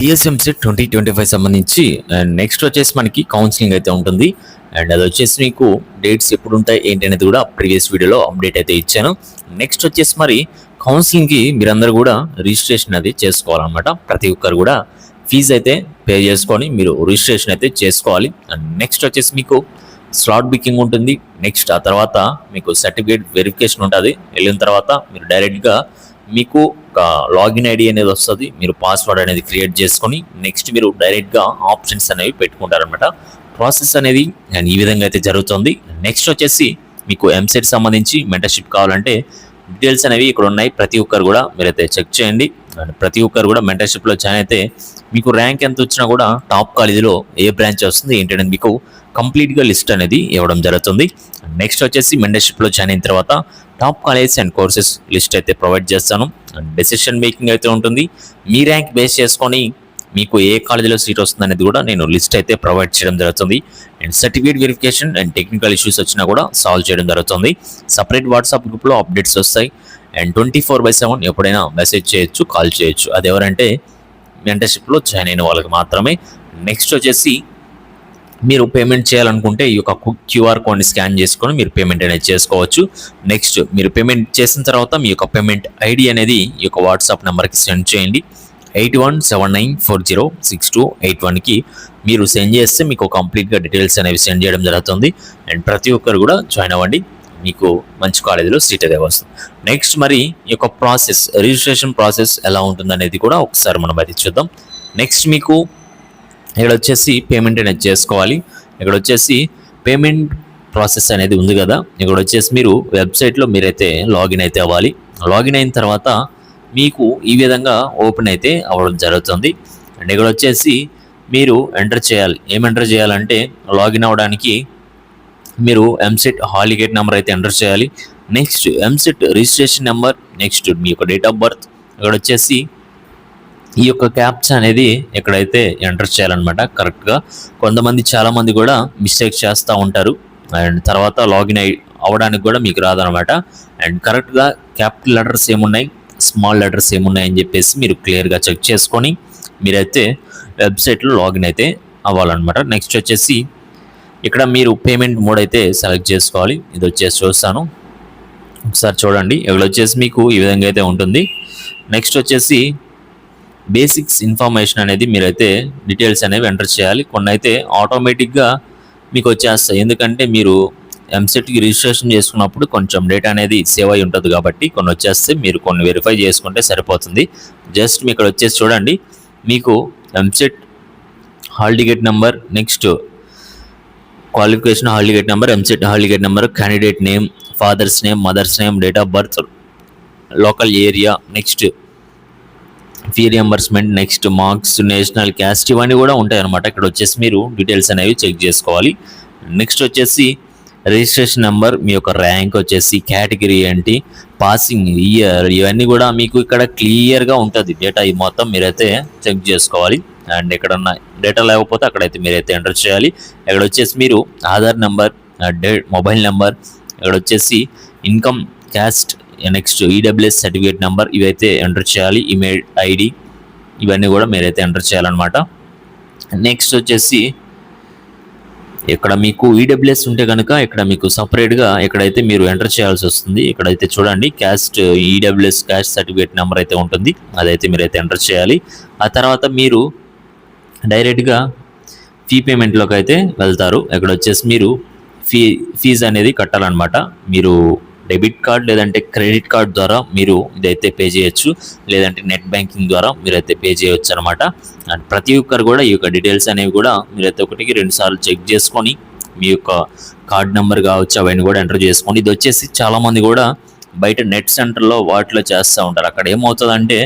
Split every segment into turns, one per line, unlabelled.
TSMC 2025 సంబంధించి and next వచ్చేసి మనకి కౌన్సిలింగ్ అయితే ఉంటుంది. అండ్ అది వచ్చేసి మీకు డేట్స్ ఎప్పుడు ఉంటాయి ఏంటి అనేది కూడా ప్రీవియస్ వీడియోలో అప్డేట్ అయితే ఇచ్చాను. నెక్స్ట్ వచ్చేసి మరి కౌన్సిలింగ్కి మీరందరూ కూడా రిజిస్ట్రేషన్ అది చేసుకోవాలన్నమాట. ప్రతి ఒక్కరు కూడా ఫీజు అయితే పే చేసుకొని మీరు రిజిస్ట్రేషన్ అయితే చేసుకోవాలి. అండ్ నెక్స్ట్ వచ్చేసి మీకు స్లాట్ బుకింగ్ ఉంటుంది. నెక్స్ట్ ఆ తర్వాత మీకు సర్టిఫికేట్ వెరిఫికేషన్ ఉంటుంది. వెళ్ళిన తర్వాత మీరు డైరెక్ట్గా మీకు ఒక లాగిన్ ఐడి అనేది వస్తుంది. మీరు పాస్వర్డ్ అనేది క్రియేట్ చేసుకొని నెక్స్ట్ మీరు డైరెక్ట్గా ఆప్షన్స్ అనేవి పెట్టుకుంటారనమాట. ప్రాసెస్ అనేది ఈ విధంగా అయితే జరుగుతుంది. నెక్స్ట్ వచ్చేసి మీకు ఎంసెట్ సంబంధించి మెంటర్షిప్ కావాలంటే డీటెయిల్స్ అనేవి ఇక్కడ ఉన్నాయి. ప్రతి ఒక్కరు కూడా మీరైతే చెక్ చేయండి. అండ్ ప్రతి ఒక్కరు కూడా మెంటర్షిప్లో జాయిన్ అయితే మీకు ర్యాంక్ ఎంత వచ్చినా కూడా టాప్ కాలేజీలో ఏ బ్రాంచ్ వస్తుంది ఏంటనేది మీకు కంప్లీట్గా లిస్ట్ అనేది ఇవ్వడం జరుగుతుంది. నెక్స్ట్ వచ్చేసి మెంటర్షిప్లో జాయిన్ అయిన తర్వాత top colleges and courses list అయితే ప్రొవైడ్ చేస్తాను. అండ్ డెసిషన్ మేకింగ్ అయితే ఉంటుంది. మీ ర్యాంక్ బేస్ చేసుకొని మీకు ఏ కాలేజీలో సీట్ వస్తుంది అనేది కూడా నేను లిస్ట్ అయితే ప్రొవైడ్ చేయడం జరుగుతుంది. And certificate verification and technical issues వచ్చినా కూడా సాల్వ్ చేయడం జరుగుతుంది. సపరేట్ వాట్సాప్ గ్రూప్లో అప్డేట్స్ వస్తాయి. అండ్ 24/7 ఎప్పుడైనా మెసేజ్ చేయొచ్చు, కాల్ చేయొచ్చు. అది ఎవరంటే మెంటర్షిప్లో జాయిన్ అయిన వాళ్ళకి మాత్రమే. నెక్స్ట్ వచ్చేసి మీరు పేమెంట్ చేయాలనుకుంటే ఈ యొక్క క్యూఆర్ కోడ్ని స్కాన్ చేసుకొని మీరు పేమెంట్ అనేది చేసుకోవచ్చు. నెక్స్ట్ మీరు పేమెంట్ చేసిన తర్వాత మీ యొక్క పేమెంట్ ఐడి అనేది ఈ యొక్క వాట్సాప్ నెంబర్కి సెండ్ చేయండి. 8179406281కి మీరు సెండ్ చేస్తే మీకు కంప్లీట్గా డీటెయిల్స్ అనేవి సెండ్ చేయడం జరుగుతుంది. అండ్ ప్రతి ఒక్కరు కూడా జాయిన్ అవ్వండి. మీకు మంచి కాలేజీలో సీట్ అయితే వస్తుంది. నెక్స్ట్ మరి ఈ యొక్క ప్రాసెస్, రిజిస్ట్రేషన్ ప్రాసెస్ ఎలా ఉంటుందనేది కూడా ఒకసారి మనం అయితే చూద్దాం. నెక్స్ట్ మీకు ఇక్కడ వచ్చేసి పేమెంట్ అనేది చేసుకోవాలి. ఇక్కడ వచ్చేసి పేమెంట్ ప్రాసెస్ అనేది ఉంది కదా, ఇక్కడ వచ్చేసి మీరు వెబ్సైట్లో మీరైతే లాగిన్ అయితే అవ్వాలి. లాగిన్ అయిన తర్వాత మీకు ఈ విధంగా ఓపెన్ అయితే అవ్వడం జరుగుతుంది. అండ్ ఇక్కడ వచ్చేసి మీరు ఎంటర్ చేయాలి. ఏం ఎంటర్ చేయాలంటే లాగిన్ అవ్వడానికి మీరు ఎంసెట్ హాల్ టికెట్ నెంబర్ అయితే ఎంటర్ చేయాలి. Next EAMCET registration number, next మీ యొక్క డేట్ ఆఫ్ బర్త్, ఇక్కడ వచ్చేసి ఈ యొక్క క్యాప్చా అనేది ఎక్కడైతే ఎంటర్ చేయాలన్నమాట కరెక్ట్గా. కొంతమంది చాలామంది కూడా మిస్టేక్ చేస్తూ ఉంటారు. అండ్ తర్వాత లాగిన్ అవ్వడానికి కూడా మీకు రాదనమాట. అండ్ కరెక్ట్గా క్యాపిటల్ లెటర్స్ ఏమున్నాయి, స్మాల్ లెటర్స్ ఏమున్నాయి అని చెప్పేసి మీరు క్లియర్గా చెక్ చేసుకొని మీరైతే వెబ్సైట్లో లాగిన్ అయితే అవ్వాలన్నమాట. నెక్స్ట్ వచ్చేసి ఇక్కడ మీరు పేమెంట్ మోడ్ అయితే సెలెక్ట్ చేసుకోవాలి. ఇది వచ్చేసి చూస్తాను, ఒకసారి చూడండి. ఇక్కడ వచ్చేసి మీకు ఈ విధంగా అయితే ఉంటుంది. నెక్స్ట్ వచ్చేసి బేసిక్స్ ఇన్ఫర్మేషన్ అనేది మీరైతే డీటెయిల్స్ అనేవి ఎంటర్ చేయాలి. కొన్ని అయితే ఆటోమేటిక్గా మీకు వచ్చేస్తాయి, ఎందుకంటే మీరు ఎంసెట్కి రిజిస్ట్రేషన్ చేసుకున్నప్పుడు కొంచెం డేటా అనేది సేవ్ అయి ఉంటుంది కాబట్టి కొన్ని వచ్చేస్తే మీరు కొన్ని వెరిఫై చేసుకుంటే సరిపోతుంది. జస్ట్ మీ ఇక్కడ వచ్చేసి చూడండి, మీకు EAMCET hall ticket number, next qualification hall ticket number, EAMCET hall ticket number, candidate name, father's name, mother's name, date of birth, local area, next fee reimbursement, next marks, national caste, ఇవన్నీ కూడా ఉంటాయి అన్నమాట. ఇక్కడ వచ్చేసి మీరు డీటెయిల్స్ అనేవి చెక్ చేసుకోవాలి. Next వచ్చేసి రిజిస్ట్రేషన్ నెంబర్, మీ యొక్క ర్యాంక్ వచ్చేసి, కేటగిరీ ఏంటి, పాసింగ్ ఇయర్, ఇవన్నీ కూడా మీకు ఇక్కడ క్లియర్గా ఉంటుంది డేటా. ఈ మొత్తం మీరైతే చెక్ చేసుకోవాలి. అండ్ ఎక్కడన్నా డేటా లేకపోతే అక్కడైతే మీరైతే ఎంటర్ చేయాలి. ఇక్కడ వచ్చేసి మీరు ఆధార్ నెంబర్, మొబైల్ నెంబర్, ఇక్కడ వచ్చేసి income, caste, next EWS certificate number, ఇవైతే ఎంటర్ చేయాలి. ఈమెయిల్ ఐడి, ఇవన్నీ కూడా మీరైతే ఎంటర్ చేయాలన్నమాట. నెక్స్ట్ వచ్చేసి ఇక్కడ మీకు ఈడబ్ల్యూఎస్ ఉంటే కనుక ఇక్కడ మీకు సపరేట్గా ఎక్కడైతే మీరు ఎంటర్ చేయాల్సి వస్తుంది. ఇక్కడైతే చూడండి caste, EWS caste certificate number అయితే ఉంటుంది, అదైతే మీరైతే ఎంటర్ చేయాలి. ఆ తర్వాత మీరు డైరెక్ట్గా ఫీ పేమెంట్లోకి అయితే వెళ్తారు. ఇక్కడ వచ్చేసి మీరు ఫీజు అనేది కట్టాలన్నమాట. మీరు డెబిట్ కార్డ్ లేదంటే క్రెడిట్ కార్డ్ ద్వారా మీరు ఇదైతే పే చేయొచ్చు, లేదంటే నెట్ బ్యాంకింగ్ ద్వారా మీరైతే పే చేయొచ్చు అనమాట. అండ్ ప్రతి ఒక్కరు కూడా ఈ యొక్క డీటెయిల్స్ అనేవి కూడా మీరైతే 1-2 సార్లు చెక్ చేసుకొని మీ యొక్క కార్డ్ నెంబర్ కావచ్చు అవన్నీ కూడా ఎంటర్ చేసుకోండి. ఇది వచ్చేసి చాలామంది కూడా బయట నెట్ సెంటర్లో వాటిలో చేస్తూ ఉంటారు. అక్కడ ఏమవుతుందంటే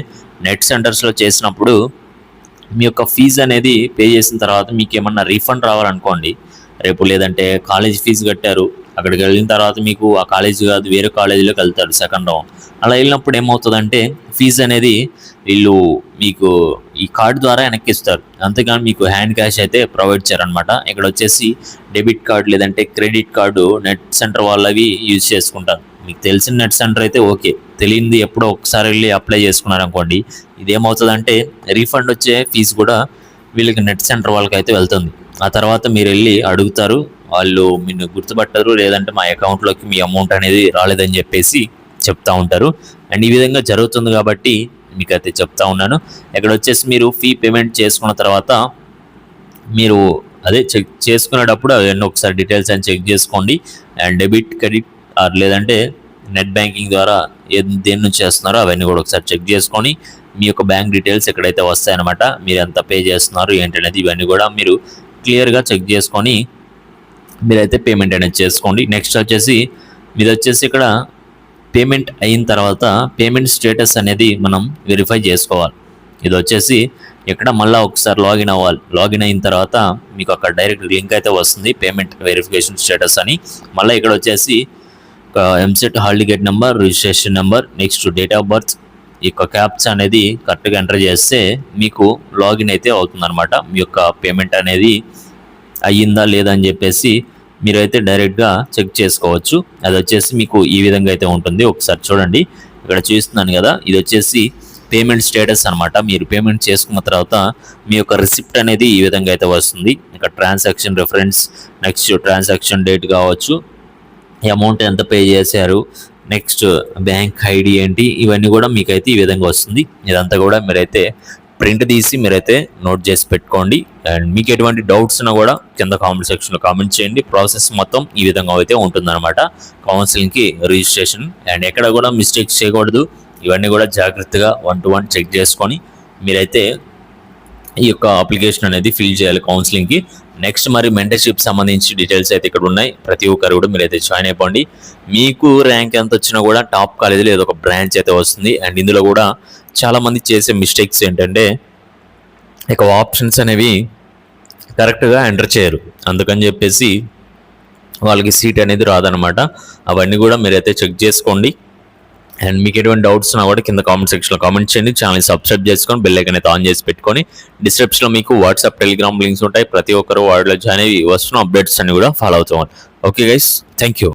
నెట్ సెంటర్స్లో చేసినప్పుడు మీ యొక్క ఫీజు అనేది పే చేసిన తర్వాత మీకు ఏమన్నా రీఫండ్ రావాలనుకోండి రేపు, లేదంటే కాలేజ్ ఫీజు కట్టారు, అక్కడికి వెళ్ళిన తర్వాత మీకు ఆ కాలేజీ కాదు వేరే కాలేజీలోకి వెళ్తారు సెకండ్ రౌండ్. అలా వెళ్ళినప్పుడు ఏమవుతుందంటే ఫీజు అనేది వీళ్ళు మీకు ఈ కార్డు ద్వారా వెనక్కిస్తారు, అంతేగాని మీకు హ్యాండ్ క్యాష్ అయితే ప్రొవైడ్ చేయారనమాట. ఇక్కడ వచ్చేసి డెబిట్ కార్డు లేదంటే క్రెడిట్ కార్డు నెట్ సెంటర్ వాళ్ళవి యూజ్ చేసుకుంటారు. మీకు తెలిసిన నెట్ సెంటర్ అయితే ఓకే, తెలియంది ఎప్పుడో ఒకసారి వెళ్ళి అప్లై చేసుకున్నారనుకోండి, ఇదేమవుతుందంటే రీఫండ్ వచ్చే ఫీజు కూడా వీళ్ళకి నెట్ సెంటర్ వాళ్ళకైతే వెళ్తుంది. ఆ తర్వాత మీరు వెళ్ళి అడుగుతారు, వాళ్ళు నిన్ను గుర్తుపట్టరు, లేదంటే మా అకౌంట్లోకి మీ అమౌంట్ అనేది రాలేదని చెప్పేసి చెప్తా ఉంటారు. అండ్ ఈ విధంగా జరుగుతుంది కాబట్టి మీకైతే చెప్తా ఉన్నాను. ఇక్కడ వచ్చేసి మీరు ఫీ పేమెంట్ చేసుకున్న తర్వాత మీరు అదే చెక్ చేసుకునేటప్పుడు అవన్నీ ఒకసారి డీటెయిల్స్ అని చెక్ చేసుకోండి. అండ్ డెబిట్, క్రెడిట్ లేదంటే నెట్ బ్యాంకింగ్ ద్వారా దేని నుంచి చేస్తున్నారో అవన్నీ కూడా ఒకసారి చెక్ చేసుకొని మీ యొక్క బ్యాంక్ డీటెయిల్స్ ఎక్కడైతే వస్తాయన్నమాట, మీరు ఎంత పే చేస్తున్నారు ఏంటనేది ఇవన్నీ కూడా మీరు క్లియర్గా చెక్ చేసుకొని మీరైతే పేమెంట్ అనేది చేసుకోండి. నెక్స్ట్ వచ్చేసి మీది వచ్చేసి ఇక్కడ పేమెంట్ అయిన తర్వాత పేమెంట్ స్టేటస్ అనేది మనం వెరిఫై చేసుకోవాలి. ఇది వచ్చేసి ఇక్కడ మళ్ళీ ఒకసారి లాగిన్ అవ్వాలి. లాగిన్ అయిన తర్వాత మీకు అక్కడ డైరెక్ట్ లింక్ అయితే వస్తుంది, పేమెంట్ వెరిఫికేషన్ స్టేటస్ అని. మళ్ళీ ఇక్కడ వచ్చేసి EAMCET hall ticket number, registration number, next date of birth, ఈ యొక్క క్యాప్చా అనేది కరెక్ట్గా ఎంటర్ చేస్తే మీకు లాగిన్ అయితే అవుతుందన్నమాట. మీ యొక్క పేమెంట్ అనేది అయ్యిందా లేదా అని చెప్పేసి మీరైతే డైరెక్ట్గా చెక్ చేసుకోవచ్చు. అది వచ్చేసి మీకు ఈ విధంగా అయితే ఉంటుంది. ఒకసారి చూడండి, ఇక్కడ చూస్తున్నాను కదా, ఇది వచ్చేసి పేమెంట్ స్టేటస్ అనమాట. మీరు పేమెంట్ చేసుకున్న తర్వాత మీ యొక్క రిసిప్ట్ అనేది ఈ విధంగా అయితే వస్తుంది. ఇక్కడ transaction reference, next transaction date కావచ్చు, అమౌంట్ ఎంత పే చేశారు, నెక్స్ట్ బ్యాంక్ ఐడి ఏంటి, ఇవన్నీ కూడా మీకైతే ఈ విధంగా వస్తుంది. ఇదంతా కూడా మీరైతే ప్రింట్ తీసి మీరైతే నోట్ చేసి పెట్టుకోండి. అండ్ మీకు ఎటువంటి డౌట్స్ ఉన్నా కూడా కింద కామెంట్ సెక్షన్లో కామెంట్ చేయండి. ప్రాసెస్ మొత్తం ఈ విధంగా అయితే ఉంటుందన్నమాట కౌన్సిలింగ్కి రిజిస్ట్రేషన్. అండ్ ఎక్కడ కూడా మిస్టేక్స్ చేయకూడదు. ఇవన్నీ కూడా జాగ్రత్తగా 1 to 1 చెక్ చేసుకొని మీరైతే ఈ యొక్క అప్లికేషన్ అనేది ఫిల్ చేయాలి కౌన్సిలింగ్కి. నెక్స్ట్ మరి మెంటర్షిప్ సంబంధించి డీటెయిల్స్ అయితే ఇక్కడ ఉన్నాయి. ప్రతి ఒక్కరు కూడా మీరైతే జాయిన్ అయిపోండి. మీకు ర్యాంక్ ఎంత వచ్చినా కూడా టాప్ కాలేజీలో ఏదో ఒక బ్రాంచ్ అయితే వస్తుంది. అండ్ ఇందులో కూడా చాలామంది చేసే మిస్టేక్స్ ఏంటంటే ఇక ఆప్షన్స్ అనేవి కరెక్ట్గా ఎంటర్ చేయరు, అందుకని చెప్పేసి వాళ్ళకి సీట్ అనేది రాదనమాట. అవన్నీ కూడా మీరైతే చెక్ చేసుకోండి. అండ్ మీకు ఎటువంటి డౌట్స్ ఉన్నా కూడా కింద కామెంట్ సెక్షన్లో కామెంట్ చేయండి. ఛానల్ సబ్స్క్రైబ్ చేసుకొని బెల్ ఐకాన్ అయితే ఆన్ చేసి పెట్టుకొని డిస్క్రిప్షన్లో మీకు వాట్సాప్, టెలిగ్రామ్ లింక్స్ ఉంటాయి. ప్రతి ఒక్కరు వాటిలో జాయిన్ అయ్యి వస్తున్న అప్డేట్స్ అన్ని కూడా ఫాలో అవుతాం. Okay guys, thank you.